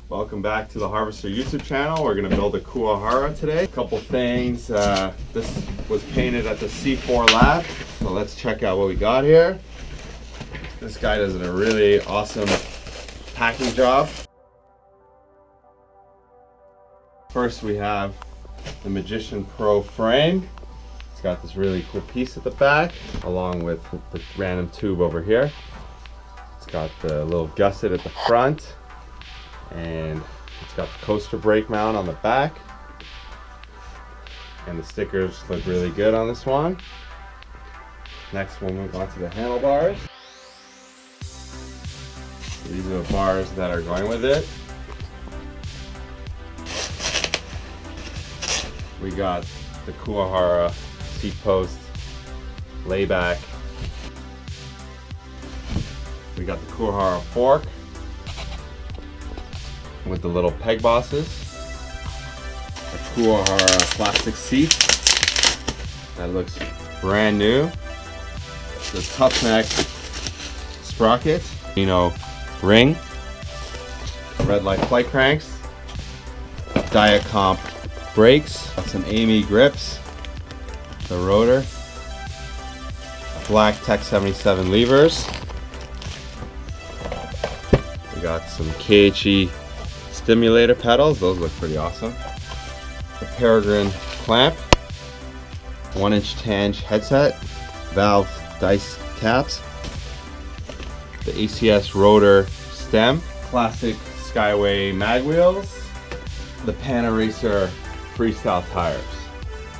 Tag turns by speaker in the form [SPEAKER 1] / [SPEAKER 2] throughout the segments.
[SPEAKER 1] Welcome back to the Harvester YouTube channel. We're going to build a Kuwahara today. A couple things. This was painted at the C4 lab. So let's check out what we got here. This guy does a really awesome packing job. First we have the Magician Pro frame. It's got this really cool piece at the back along with the random tube over here. It's got the little gusset at the front. And it's got the coaster brake mount on the back, and the stickers look really good on this one. Next we'll move on to the handlebars. So these are the bars that are going with it. We got the Kuwahara seat post layback. We got the Kuwahara fork with the little peg bosses, a Kuwahara plastic seat that looks brand new, the tough neck sprocket, ring, red light flight cranks, Diet Comp brakes, some Amy grips, the rotor, black Tech 77 levers. We got some KHE stimulator pedals, those look pretty awesome. The Peregrine clamp, 1-inch tange headset, valve dice caps, the ACS rotor stem, classic Skyway mag wheels, the Pan Racer freestyle tires.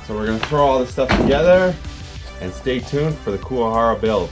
[SPEAKER 1] So we're going to throw all this stuff together and stay tuned for the Kuwahara build.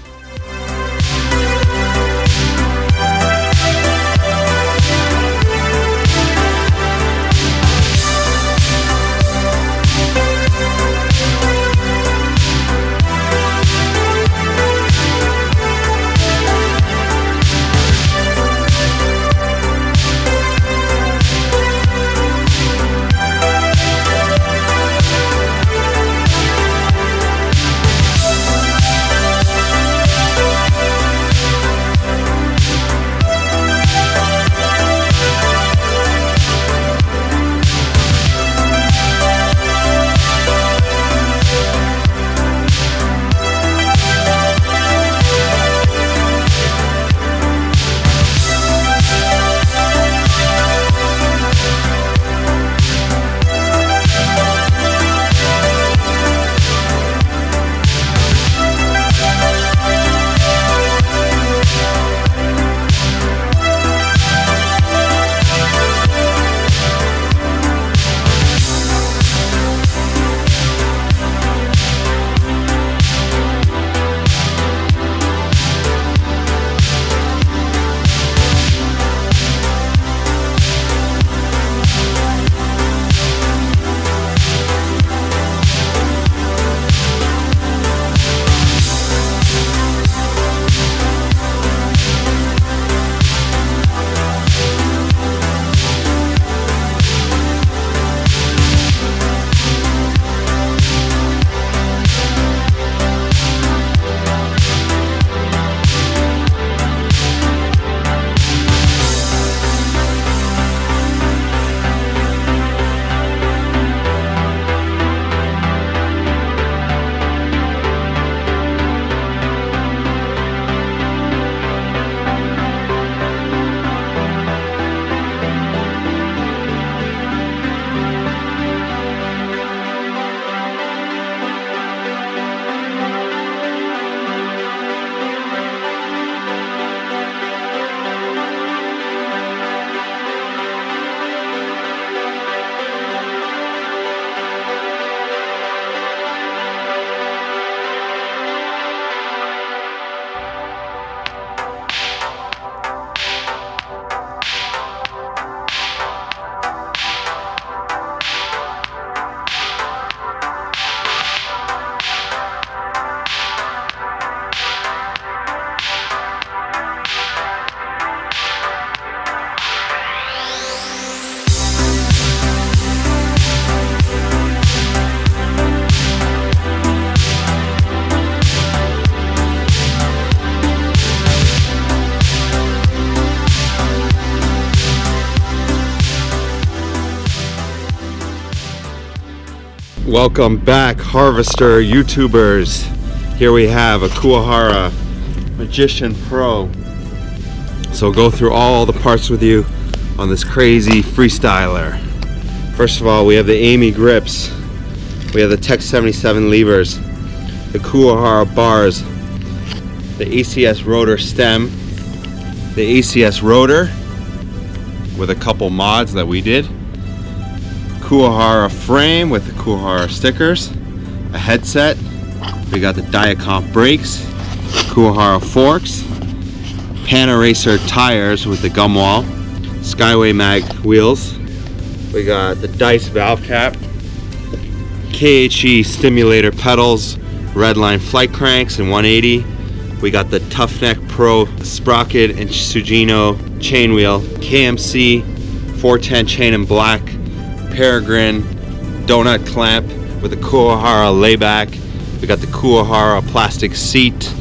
[SPEAKER 1] Welcome back, Harvester YouTubers. Here we have a Kuwahara Magician Pro. So we'll go through all the parts with you on this crazy freestyler. First of all, we have the Amy grips. We have the Tech 77 levers, the Kuwahara bars, the ACS rotor stem, the ACS rotor with a couple mods that we did, Kuwahara frame with the Kuwahara stickers, a headset, we got the Diacomp brakes, Kuwahara forks, Pan-Eraser tires with the gum wall, Skyway mag wheels, we got the Dice valve cap, KHE stimulator pedals, Redline flight cranks and 180. We got the Toughneck Pro sprocket and Sugino chain wheel, KMC 410 chain in black, Peregrine donut clamp with a Kuwahara layback. We got the Kuwahara plastic seat.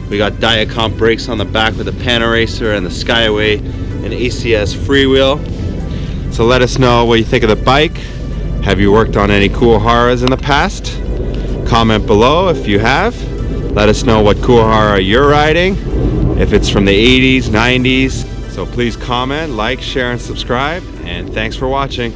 [SPEAKER 1] We got Diacomp brakes on the back with the Pan-Eraser and the Skyway and ACS freewheel. So let us know what you think of the bike. Have you worked on any Kuwaharas in the past? Comment below if you have. Let us know what Kuwahara you're riding, if it's from the 80s, 90s. So please comment, like, share, and subscribe, and thanks for watching.